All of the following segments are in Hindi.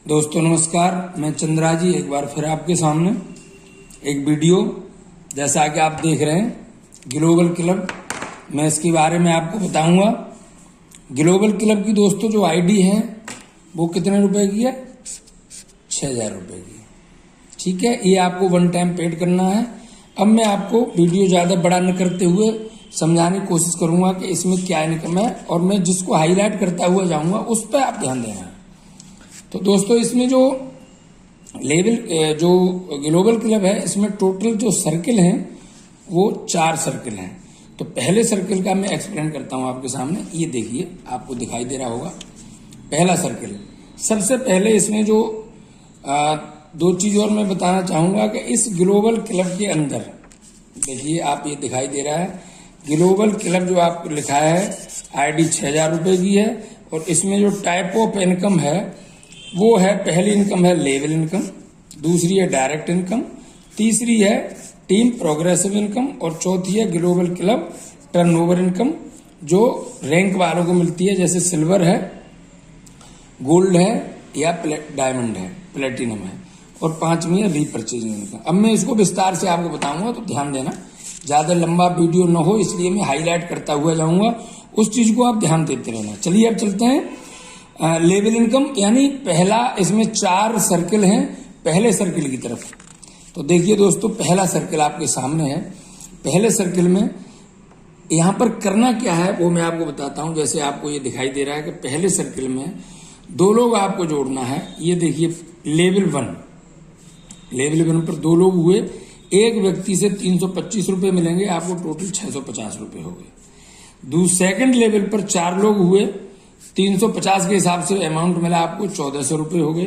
दोस्तों नमस्कार, मैं चंद्रा जी एक बार फिर आपके सामने एक वीडियो जैसा कि आप देख रहे हैं ग्लोबल क्लब। मैं इसके बारे में आपको बताऊंगा। ग्लोबल क्लब की दोस्तों जो आईडी है वो कितने रुपए की है? 6,000 रुपए की। ठीक है, ये आपको वन टाइम पेड करना है। अब मैं आपको वीडियो ज़्यादा बड़ा न करते हुए समझाने की कोशिश करूंगा कि इसमें क्या इनकम है, और मैं जिसको हाईलाइट करता हुआ जाऊंगा उस पर आप ध्यान देना है। तो दोस्तों इसमें जो ग्लोबल क्लब है, इसमें टोटल जो सर्किल हैं वो 4 सर्किल हैं। तो पहले सर्किल का मैं एक्सप्लेन करता हूं आपके सामने। ये देखिए, आपको दिखाई दे रहा होगा पहला सर्किल। सबसे पहले इसमें जो 2 चीज और मैं बताना चाहूंगा कि इस ग्लोबल क्लब के अंदर देखिए, आप ये दिखाई दे रहा है ग्लोबल क्लब जो आपको लिखा है आईडी 6,000 रुपए की है। और इसमें जो टाइप ऑफ इनकम है वो है, पहली इनकम है लेवल इनकम, दूसरी है डायरेक्ट इनकम, तीसरी है टीम प्रोग्रेसिव इनकम, और चौथी है ग्लोबल क्लब टर्नओवर इनकम जो रैंक वालों को मिलती है, जैसे सिल्वर है, गोल्ड है या डायमंड है, प्लेटिनम है। और 5वीं है रीपरचेजिंग इनकम। अब मैं इसको विस्तार से आपको बताऊंगा, तो ध्यान देना, ज्यादा लंबा वीडियो न हो इसलिए मैं हाईलाइट करता हुआ जाऊंगा। उस चीज को आप ध्यान देते रहना। चलिए अब चलते हैं लेवल इनकम, यानी पहला, इसमें 4 सर्किल हैं पहले सर्किल की तरफ। तो देखिए दोस्तों, पहला सर्किल आपके सामने है। पहले सर्किल में यहां पर करना क्या है वो मैं आपको बताता हूं। जैसे आपको ये दिखाई दे रहा है कि पहले सर्किल में 2 लोग आपको जोड़ना है। ये देखिए लेवल 1 पर 2 लोग हुए, एक व्यक्ति से 325 रुपए मिलेंगे आपको, टोटल 650 रुपए हो गए। सेकंड लेवल पर 4 लोग हुए, 350 के हिसाब से अमाउंट मिला आपको, 1400 रुपए हो गए।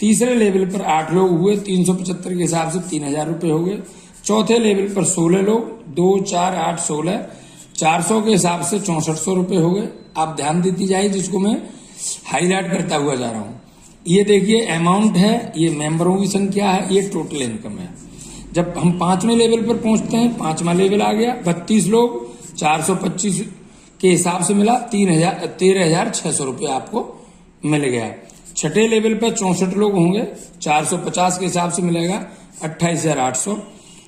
तीसरे लेवल पर 8 लोग हुए, 375 के हिसाब से 3,000 रुपए हो गए। चौथे लेवल पर 16 लोग, 2, 4, 8, 16, 400 के हिसाब से 6400 रुपए हो गए। आप ध्यान देती जाइए, जिसको मैं हाईलाइट करता हुआ जा रहा हूं। ये देखिए अमाउंट है, ये मेंबरों की संख्या है, ये टोटल इनकम है। जब हम 5वें लेवल पर पहुंचते हैं, 5वां लेवल आ गया, 32 लोग, 425 के हिसाब से मिला 13,600 रुपये आपको मिल गया। छठे लेवल पर 64 लोग होंगे, 450 के हिसाब से मिलेगा 28,800।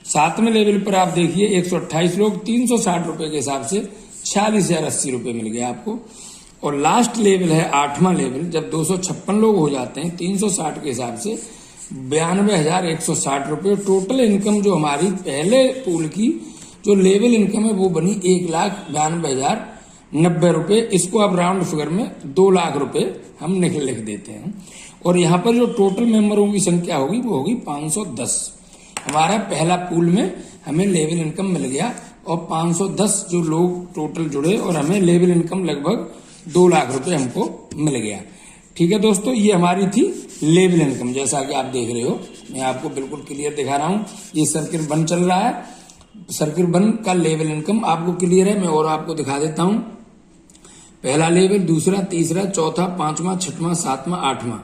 7वें लेवल पर आप देखिए 128 लोग, 360 रुपए के हिसाब से 46,080 रुपए मिल गया आपको। और लास्ट लेवल है 8वां लेवल, जब 256 लोग हो जाते हैं 360 के हिसाब से 92,160 रुपये। टोटल इनकम जो हमारी पहले पूल की जो लेवल इनकम है वो बनी 1,92,090 रुपए। इसको अब राउंड फिगर में 2 लाख रुपए हम लिख देते हैं। और यहाँ पर जो टोटल मेंबरों की संख्या होगी वो होगी 510। हमारा पहला पूल में हमें लेवल इनकम मिल गया, और 510 जो लोग टोटल जुड़े, और हमें लेवल इनकम लगभग 2 लाख रुपए हमको मिल गया। ठीक है दोस्तों, ये हमारी थी लेवल इनकम। जैसा कि आप देख रहे हो, मैं आपको बिल्कुल क्लियर दिखा रहा हूँ। ये सर्किल 1 चल रहा है, सर्किल 1 का लेवल इनकम आपको क्लियर है। मैं और आपको दिखा देता हूं। पहला लेवल, दूसरा, तीसरा, चौथा, 5वां, 6वां, 7वां, 8वां,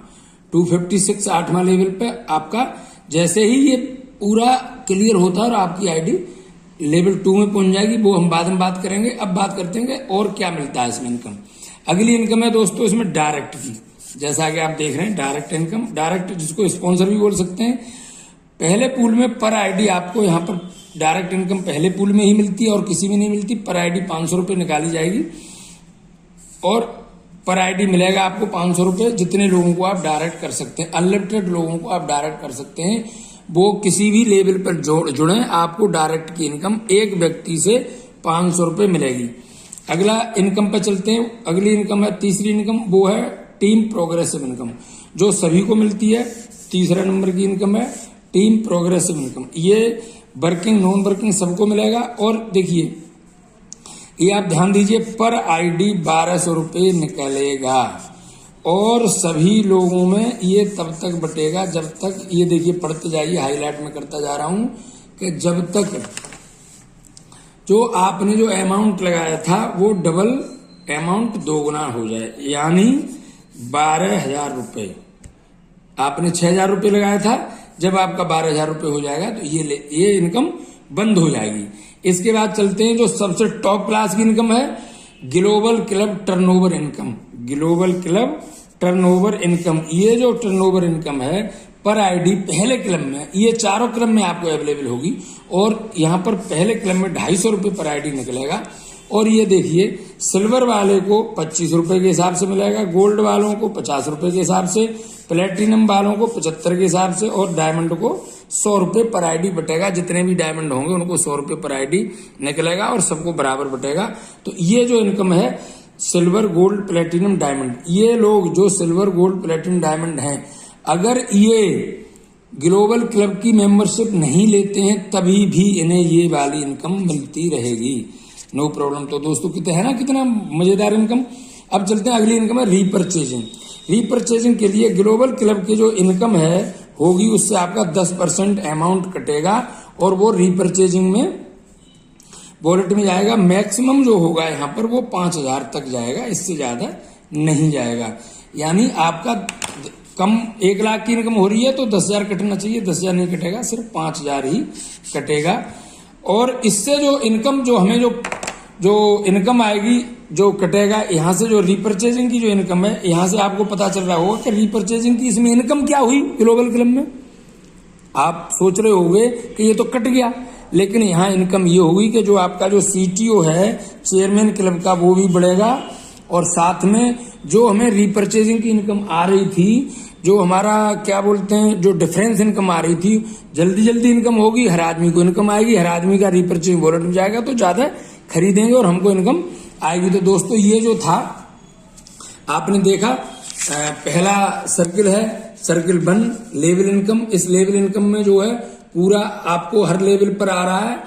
256 8वां लेवल पे आपका। जैसे ही ये पूरा क्लियर होता है और आपकी आईडी लेवल 2 में पहुंच जाएगी, वो हम बाद में बात करेंगे। अब बात करते हैं और क्या मिलता है इसमें इनकम। अगली इनकम है दोस्तों इसमें डायरेक्ट की। जैसा कि आप देख रहे हैं डायरेक्ट इनकम, डायरेक्ट जिसको स्पॉन्सर भी बोल सकते हैं। पहले पूल में पर आईडी आपको यहाँ पर डायरेक्ट इनकम पहले पूल में ही मिलती है और किसी में नहीं मिलती। पर आईडी 500 रुपए निकाली जाएगी, और पर आईडी मिलेगा आपको 500 रुपए। जितने लोगों को आप डायरेक्ट कर सकते हैं, अनलिमिटेड लोगों को आप डायरेक्ट कर सकते हैं, वो किसी भी लेवल पर जुड़े, आपको डायरेक्ट की इनकम एक व्यक्ति से 500 रुपए मिलेगी। अगला इनकम पर चलते हैं। अगली इनकम है, तीसरी इनकम, वो है टीम प्रोग्रेसिव इनकम, जो सभी को मिलती है। तीसरा नंबर की इनकम है टीम प्रोग्रेसिव इनकम। ये वर्किंग, नॉन वर्किंग सबको मिलेगा। और देखिए, ये आप ध्यान दीजिए, पर आईडी 1200 रुपये निकलेगा, और सभी लोगों में ये तब तक बटेगा जब तक, ये देखिए पढ़ते जाइए, हाईलाइट में करता जा रहा हूं, कि जब तक जो आपने जो अमाउंट लगाया था वो डबल अमाउंट 2 गुना हो जाए। यानी 12,000 रुपये, आपने 6,000 रुपये लगाया था, जब आपका 12,000 रुपये हो जाएगा तो ये इनकम बंद हो जाएगी। इसके बाद चलते हैं जो सबसे टॉप क्लास की इनकम है, global club turnover income. Global club turnover income, ये जो टर्नओवर इनकम है पर आईडी पहले क्लब में, ये चारों क्लब में आपको अवेलेबल होगी। और यहाँ पर पहले क्लब में 250 रुपये पर आईडी निकलेगा। और ये देखिए सिल्वर वाले को 25 रुपए के हिसाब से मिलेगा, गोल्ड वालों को 50 रुपए के हिसाब से, प्लेटिनम वालों को 75 के हिसाब से, और डायमंड को 100 रुपए पर आईडी बटेगा। जितने भी डायमंड होंगे उनको 100 रुपए पर आईडी निकलेगा और सबको बराबर बटेगा। तो ये जो इनकम है सिल्वर, गोल्ड, प्लेटिनम, डायमंड, ये लोग जो सिल्वर, गोल्ड, प्लेटिनम, डायमंड हैं, अगर ये ग्लोबल क्लब की मेंबरशिप नहीं लेते हैं तभी भी इन्हें ये वाली इनकम मिलती रहेगी, नो प्रॉब्लम। तो दोस्तों कितना है ना, कितना मजेदार इनकम। अब चलते हैं अगली इनकम है रीपरचेजिंग। रीपरचेजिंग के लिए ग्लोबल क्लब की जो इनकम है होगी उससे आपका 10% अमाउंट कटेगा और वो रीपरचेजिंग में वॉलेट में जाएगा। मैक्सिमम जो होगा यहाँ पर वो 5000 तक जाएगा, इससे ज्यादा नहीं जाएगा। यानी आपका कम 1 लाख की इनकम हो रही है तो 10,000 कटना चाहिए, 10,000 नहीं कटेगा, सिर्फ 5,000 ही कटेगा। और इससे जो इनकम, जो हमें जो इनकम आएगी, जो कटेगा यहाँ से, जो रीपरचेजिंग की जो इनकम है, यहाँ से आपको पता चल रहा होगा कि रीपरचेजिंग की इसमें इनकम क्या हुई ग्लोबल क्लब में। आप सोच रहे होंगे कि ये तो कट गया, लेकिन यहाँ इनकम ये होगी कि जो आपका जो सीटीओ है चेयरमैन क्लब का वो भी बढ़ेगा, और साथ में जो हमें रीपरचेजिंग की इनकम आ रही थी, जो हमारा क्या बोलते हैं, जो डिफरेंस इनकम आ रही थी, जल्दी जल्दी इनकम होगी, हर आदमी को इनकम आएगी, हर आदमी का रीपरचेजिंग वॉलेट में जाएगा तो ज्यादा खरीदेंगे और हमको इनकम आएगी। तो दोस्तों ये जो था आपने देखा, पहला सर्किल है सर्किल 1 लेवल इनकम। इस लेवल इनकम में जो है पूरा आपको हर लेवल पर आ रहा है,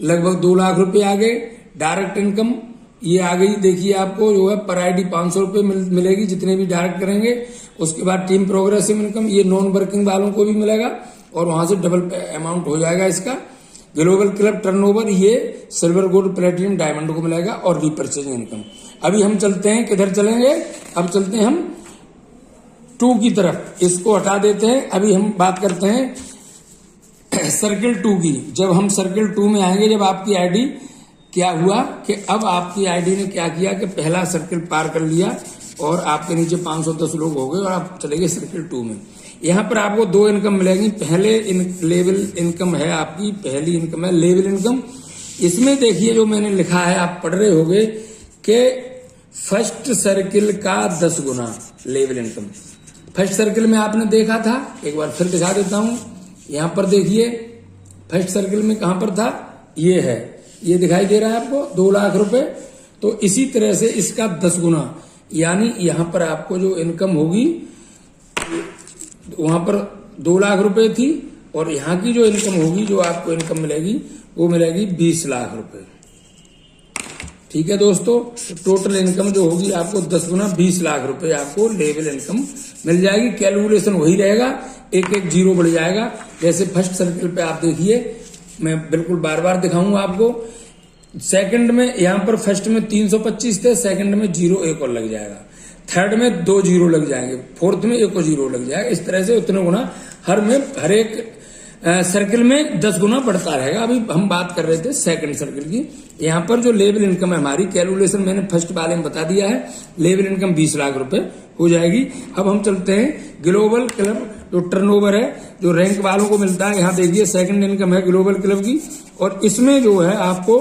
लगभग 2 लाख रुपए आ गए। डायरेक्ट इनकम ये आ गई, देखिए आपको जो है पर आईडी 500 रुपए मिलेगी जितने भी डायरेक्ट करेंगे। उसके बाद टीम प्रोग्रेसिव इनकम, ये नॉन वर्किंग वालों को भी मिलेगा और वहां से डबल अमाउंट हो जाएगा इसका। ग्लोबल क्लब टर्नओवर ये सिल्वर, गोल्ड, प्लेटिनम, डायमंड को मिलेगा। और रीपरचेजिंग इनकम। अभी हम चलते हैं, किधर चलेंगे, अब चलते हैं हम 2 की तरफ, इसको हटा देते हैं। अभी हम बात करते हैं सर्किल 2 की। जब हम सर्किल 2 में आएंगे, जब आपकी आईडी क्या हुआ कि अब आपकी आईडी ने क्या किया कि पहला सर्किल पार कर लिया और आपके नीचे 510 लोग हो गए और आप चले गए सर्किल 2 में। यहाँ पर आपको 2 इनकम मिलेगी। पहले लेवल इनकम है आपकी, पहली इनकम है लेवल इनकम। इसमें देखिए जो मैंने लिखा है, आप पढ़ रहे होंगे कि फर्स्ट सर्किल का 10 गुना लेवल इनकम। फर्स्ट सर्किल में आपने देखा था, एक बार फिर दिखा देता हूं। यहाँ पर देखिए फर्स्ट सर्किल में कहां पर था, ये है, ये दिखाई दे रहा है आपको 2 लाख रुपए। तो इसी तरह से इसका 10 गुना, यानी यहां पर आपको जो इनकम होगी वहां पर 2 लाख रुपए थी और यहाँ की जो इनकम होगी, जो आपको इनकम मिलेगी वो मिलेगी 20 लाख रुपए। ठीक है दोस्तों, तो टोटल इनकम जो होगी आपको 10 गुना 20 लाख रुपए आपको लेवल इनकम मिल जाएगी। कैलकुलेशन वही रहेगा, एक एक जीरो बढ़ जाएगा। जैसे फर्स्ट सर्किल पे आप देखिए, मैं बिल्कुल बार बार दिखाऊंगा आपको। सेकंड में यहाँ पर फर्स्ट में 325 थे, सेकंड में 0 एक और लग जाएगा, थर्ड में 2 जीरो लग जाएंगे, फोर्थ में 1 और जीरो लग जाएगा। इस तरह से उतने गुना हर एक सर्किल में 10 गुना बढ़ता रहेगा। अभी हम बात कर रहे थे सेकंड सर्किल की। यहाँ पर जो लेवल इनकम है हमारी, कैलकुलेशन मैंने फर्स्ट वाले में बता दिया है, लेवल इनकम 20 लाख रुपए हो जाएगी। अब हम चलते हैं ग्लोबल क्लब जो टर्नओवर है, जो रैंक वालों को मिलता है। यहाँ देखिए सेकंड इनकम है ग्लोबल क्लब की, और इसमें जो है आपको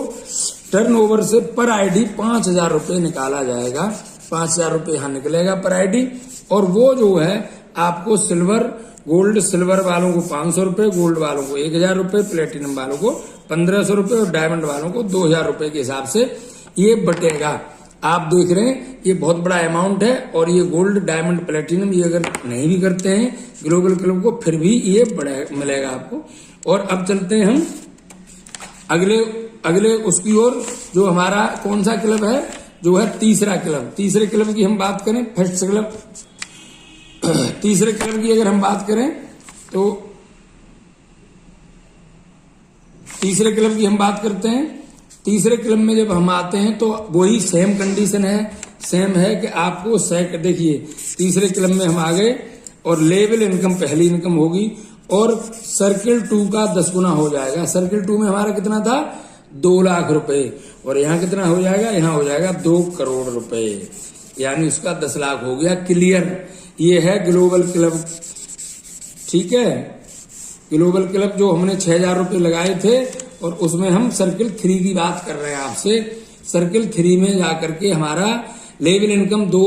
टर्नओवर से पर आईडी 5,000 रुपए निकाला जाएगा। 5,000 रुपए यहाँ निकलेगा पर आईडी। और वो जो है आपको सिल्वर वालों को 500 रुपए, गोल्ड वालों को 1,000 रुपए, प्लेटिनम वालों को 1,500 रुपए और डायमंड वालों को 2,000 रुपए के हिसाब से ये बटेगा। आप देख रहे हैं ये बहुत बड़ा अमाउंट है। और ये गोल्ड, डायमंड, प्लेटिनम ये अगर नहीं भी करते हैं ग्लोबल क्लब को, फिर भी ये बड़ा मिलेगा आपको। और अब चलते हैं हम अगले उसकी ओर, जो हमारा कौन सा क्लब है, जो है तीसरा क्लब। तीसरे क्लब की हम बात करें, फर्स्ट क्लब, तीसरे क्लब की अगर हम बात करें तो तीसरे क्लब की हम बात करते हैं। तीसरे क्लब में जब हम आते हैं तो वही सेम कंडीशन है, सेम है कि आपको देखिए तीसरे क्लब में हम आ गए और लेवल इनकम पहली इनकम होगी और सर्किल 2 का 10 गुना हो जाएगा। सर्किल 2 में हमारा कितना था, 2 लाख रुपए, और यहाँ कितना हो जाएगा, यहाँ हो जाएगा 2 करोड़ रुपए, यानी उसका 10 लाख हो गया क्लियर। ये है ग्लोबल क्लब, ठीक है। ग्लोबल क्लब जो हमने 6,000 रुपये लगाए थे और उसमें हम सर्किल 3 की बात कर रहे हैं आपसे। सर्किल 3 में जाकर के हमारा लेवल इनकम 2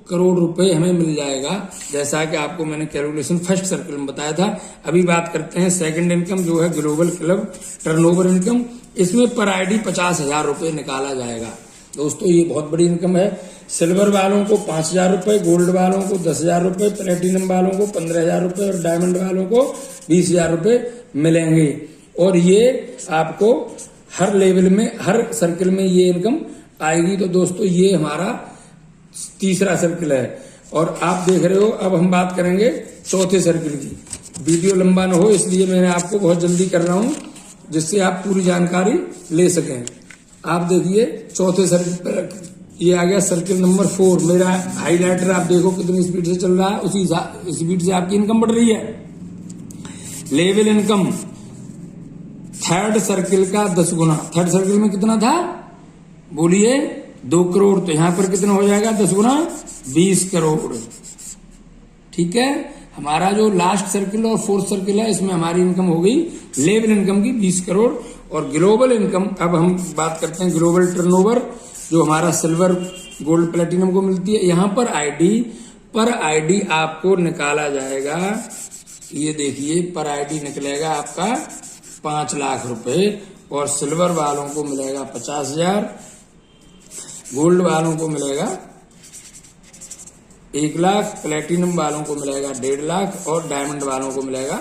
करोड़ रुपए हमें मिल जाएगा, जैसा कि आपको मैंने कैलकुलेशन फर्स्ट सर्किल में बताया था। अभी बात करते हैं सेकंड इनकम जो है ग्लोबल क्लब टर्नओवर इनकम। इसमें पर आईडी 50,000 रुपये निकाला जाएगा। दोस्तों ये बहुत बड़ी इनकम है। सिल्वर वालों को 5,000 रुपये, गोल्ड वालों को 10,000 रुपये, प्लेटिनम वालों को 15,000 रुपये और डायमंड वालों को 20,000 रुपये मिलेंगे। और ये आपको हर लेवल में, हर सर्किल में ये इनकम आएगी। तो दोस्तों ये हमारा तीसरा सर्किल है और आप देख रहे हो। अब हम बात करेंगे चौथे सर्किल की। वीडियो लंबा न हो इसलिए मैंने आपको बहुत जल्दी कर रहा हूं, जिससे आप पूरी जानकारी ले सकें। आप देखिए चौथे सर्किल पर ये आ गया सर्किल नंबर 4। मेरा हाईलाइटर आप देखो कितनी स्पीड से चल रहा है, उसी स्पीड से आपकी इनकम बढ़ रही है। लेवल इनकम थर्ड सर्किल का 10 गुना। थर्ड सर्किल में कितना था बोलिए, 2 करोड़। तो यहां पर कितना हो जाएगा 10 गुना 20 करोड़, ठीक है। हमारा जो लास्ट सर्किल और फोर्थ सर्किल है इसमें हमारी इनकम हो गई लेवल इनकम की 20 करोड़। और ग्लोबल इनकम, अब हम बात करते हैं ग्लोबल टर्नओवर जो हमारा सिल्वर गोल्ड प्लेटिनम को मिलती है। यहां पर आईडी आपको निकाला जाएगा। ये देखिए पर आईडी निकलेगा आपका 5 लाख रुपए और सिल्वर वालों को मिलेगा 50,000, गोल्ड वालों को मिलेगा 1 लाख, प्लेटिनम वालों को मिलेगा 1.5 लाख और डायमंड वालों को मिलेगा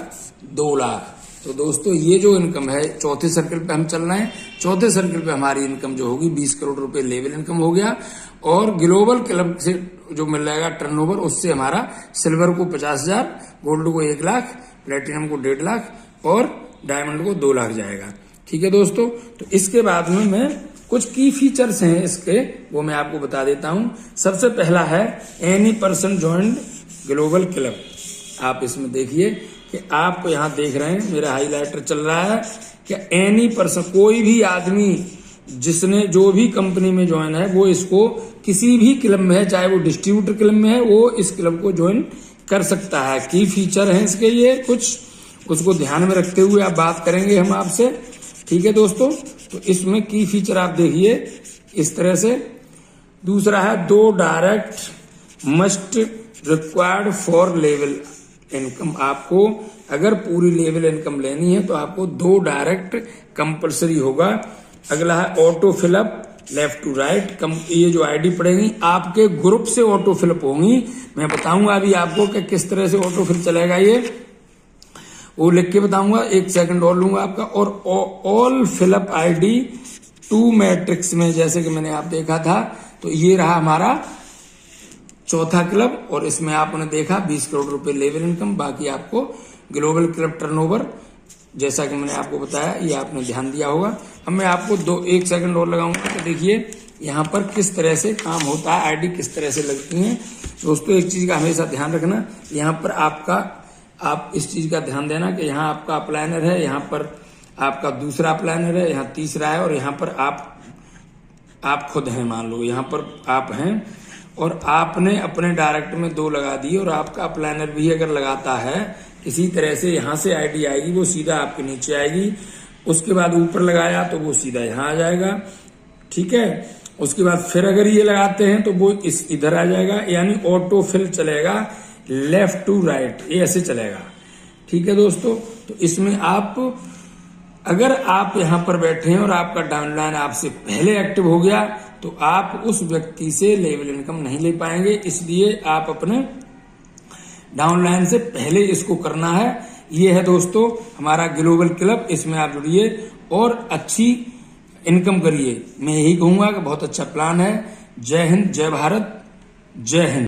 2 लाख। तो दोस्तों ये जो इनकम है चौथे सर्किल पे हम चल रहे हैं। चौथे सर्किल पे हमारी इनकम जो होगी 20 करोड़ रुपए लेवल इनकम हो गया। और ग्लोबल क्लब से जो मिल जाएगा टर्नओवर, उससे हमारा सिल्वर को 50,000, गोल्ड को 1 लाख, प्लेटिनम को 1.5 लाख और डायमंड को 2 लाख जाएगा, ठीक है दोस्तों। तो इसके बाद में मैं कुछ की फीचर्स हैं इसके, वो मैं आपको बता देता हूं। सबसे पहला है any person joined global club. आप इसमें देखिए कि आपको यहां देख रहे हैं मेरा हाईलाइटर चल रहा है कि एनी पर्सन, कोई भी आदमी जिसने जो भी कंपनी में ज्वाइन है वो इसको किसी भी क्लब में है, चाहे वो डिस्ट्रीब्यूटर क्लब में है, वो इस क्लब को ज्वाइन कर सकता है। की फीचर है इसके ये कुछ, उसको ध्यान में रखते हुए आप बात करेंगे हम आपसे, ठीक है दोस्तों। तो इसमें की फीचर आप देखिए इस तरह से। दूसरा है 2 direct must required for level income. आपको अगर पूरी लेवल इनकम लेनी है तो आपको 2 डायरेक्ट कंपलसरी होगा। अगला है auto fill up left to right. ये जो आईडी पड़ेगी आपके ग्रुप से ऑटो फिलअप होंगी। मैं बताऊंगा अभी आपको कि किस तरह से ऑटो फिल चलेगा, ये वो लिख के बताऊंगा। 1 सेकंड और लूंगा आपका। और ऑल फिलअप आईडी 2 मैट्रिक्स में, जैसे कि मैंने आप देखा था। तो ये रहा हमारा चौथा क्लब और इसमें आपने देखा 20 करोड़ रुपए लेवल इनकम। बाकी आपको ग्लोबल क्लब टर्नओवर, जैसा कि मैंने आपको बताया, ये आपने ध्यान दिया होगा। अब मैं आपको 1 सेकंड और लगाऊंगा। तो देखिए यहाँ पर किस तरह से काम होता है, आईडी किस तरह से लगती है। दोस्तों एक चीज का हमेशा ध्यान रखना, यहाँ पर आप इस चीज का ध्यान देना कि यहाँ आपका अप्लाइनर है, यहाँ पर आपका दूसरा अप्लाइनर है, यहाँ तीसरा है और यहाँ पर आप खुद हैं। मान लो यहाँ पर आप हैं और आपने अपने डायरेक्ट में 2 लगा दिए और आपका अप्लाइनर भी अगर लगाता है इसी तरह से, यहाँ से आईडी आएगी वो सीधा आपके नीचे आएगी। उसके बाद ऊपर लगाया तो वो सीधा यहाँ आ जाएगा, ठीक है। उसके बाद फिर अगर ये लगाते हैं तो वो इधर आ जाएगा, यानी ऑटो फिल चलेगा लेफ्ट टू राइट, ये ऐसे चलेगा, ठीक है दोस्तों। तो इसमें अगर आप यहाँ पर बैठे हैं और आपका डाउनलाइन आपसे पहले एक्टिव हो गया तो आप उस व्यक्ति से लेवल इनकम नहीं ले पाएंगे। इसलिए आप अपने डाउनलाइन से पहले इसको करना है। ये है दोस्तों हमारा ग्लोबल क्लब, इसमें आप जुड़िए और अच्छी इनकम करिए। मैं यही कहूंगा कि बहुत अच्छा प्लान है। जय हिंद, जय भारत, जय हिंद।